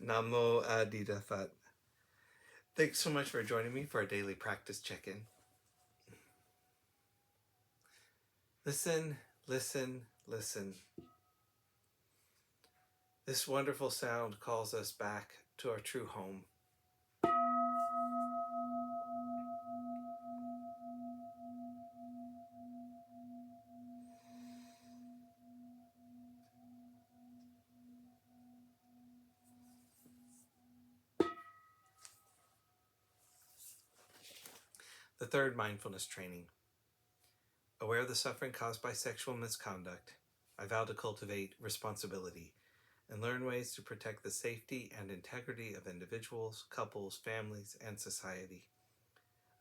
Namo Adida Phat. Thanks so much for joining me for our daily practice check-in. Listen, listen, listen. This wonderful sound calls us back to our true home. The third mindfulness training. Aware of the suffering caused by sexual misconduct, I vow to cultivate responsibility and learn ways to protect the safety and integrity of individuals, couples, families, and society.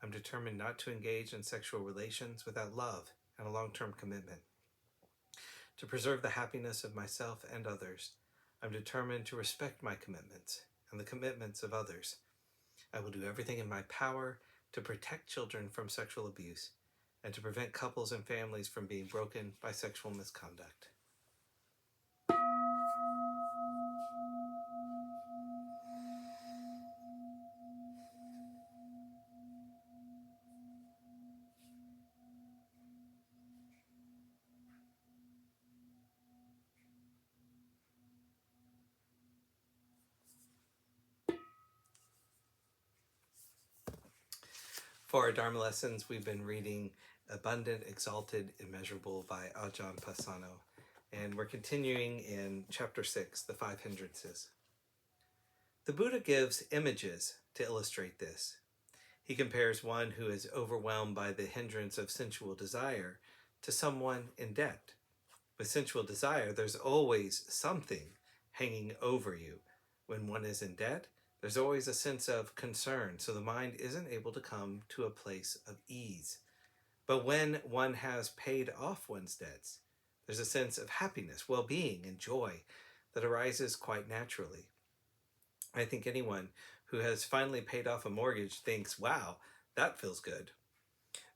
I'm determined not to engage in sexual relations without love and a long-term commitment. To preserve the happiness of myself and others, I'm determined to respect my commitments and the commitments of others. I will do everything in my power to protect children from sexual abuse and to prevent couples and families from being broken by sexual misconduct. For our Dharma lessons, we've been reading Abundant, Exalted, Immeasurable by Ajahn Pasanno, and we're continuing in Chapter 6, The Five Hindrances. The Buddha gives images to illustrate this. He compares one who is overwhelmed by the hindrance of sensual desire to someone in debt. With sensual desire, there's always something hanging over you. When one is in debt, there's always a sense of concern, so the mind isn't able to come to a place of ease. But when one has paid off one's debts, there's a sense of happiness, well-being, and joy that arises quite naturally. I think anyone who has finally paid off a mortgage thinks, wow, that feels good.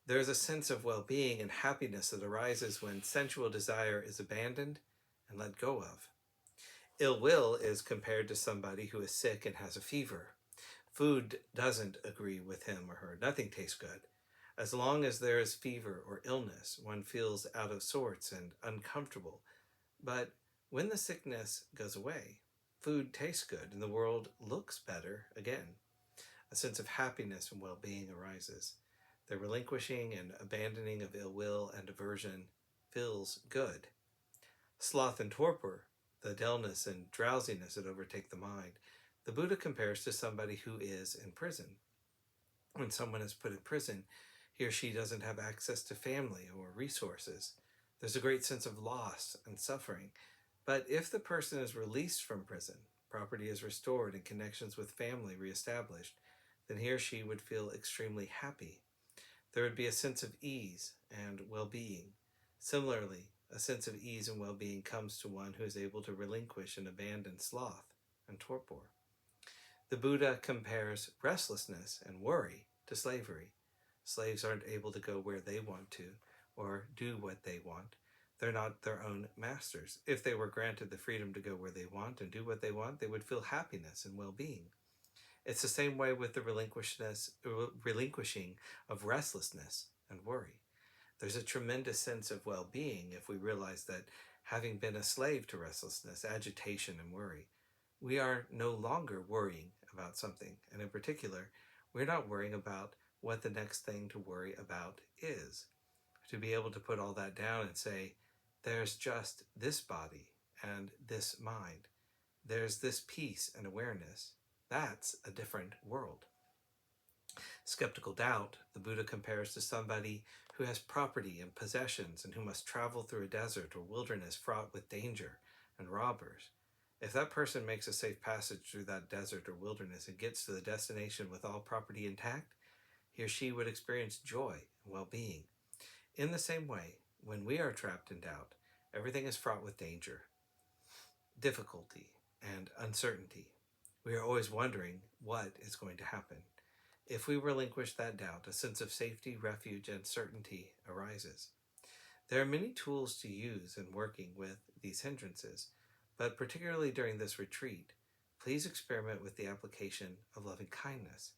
There's a sense of well-being and happiness that arises when sensual desire is abandoned and let go of. Ill will is compared to somebody who is sick and has a fever. Food doesn't agree with him or her. Nothing tastes good. As long as there is fever or illness, one feels out of sorts and uncomfortable. But when the sickness goes away, food tastes good and the world looks better again. A sense of happiness and well-being arises. The relinquishing and abandoning of ill will and aversion feels good. Sloth and torpor, the dullness and drowsiness that overtake the mind, the Buddha compares to somebody who is in prison. When someone is put in prison, he or she doesn't have access to family or resources. There's a great sense of loss and suffering. But if the person is released from prison, property is restored and connections with family reestablished, then he or she would feel extremely happy. There would be a sense of ease and well-being. Similarly, a sense of ease and well-being comes to one who is able to relinquish and abandon sloth and torpor. The Buddha compares restlessness and worry to slavery. Slaves aren't able to go where they want to or do what they want. They're not their own masters. If they were granted the freedom to go where they want and do what they want, they would feel happiness and well-being. It's the same way with the relinquishing of restlessness and worry. There's a tremendous sense of well-being if we realize that having been a slave to restlessness, agitation, and worry, we are no longer worrying about something. And in particular, we're not worrying about what the next thing to worry about is. To be able to put all that down and say, there's just this body and this mind. There's this peace and awareness. That's a different world. Skeptical doubt, the Buddha compares to somebody who has property and possessions and who must travel through a desert or wilderness fraught with danger and robbers. If that person makes a safe passage through that desert or wilderness and gets to the destination with all property intact, he or she would experience joy and well-being. In the same way, when we are trapped in doubt, everything is fraught with danger, difficulty, and uncertainty. We are always wondering what is going to happen. If we relinquish that doubt, a sense of safety, refuge, and certainty arises. There are many tools to use in working with these hindrances, but particularly during this retreat, please experiment with the application of loving kindness.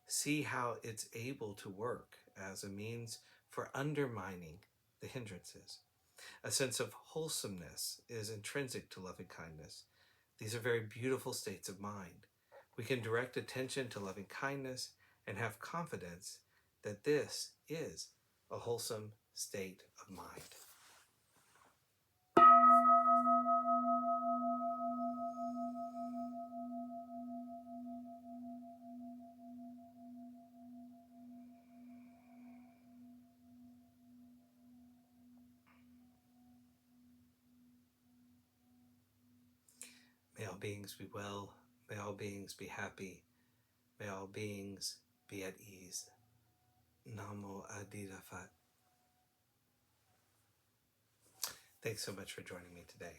See how it's able to work as a means for undermining the hindrances. A sense of wholesomeness is intrinsic to loving kindness. These are very beautiful states of mind. We can direct attention to loving kindness and have confidence that this is a wholesome state of mind. May all beings be well. May all beings be happy. May all beings be at ease. Namo Phat. Thanks so much for joining me today.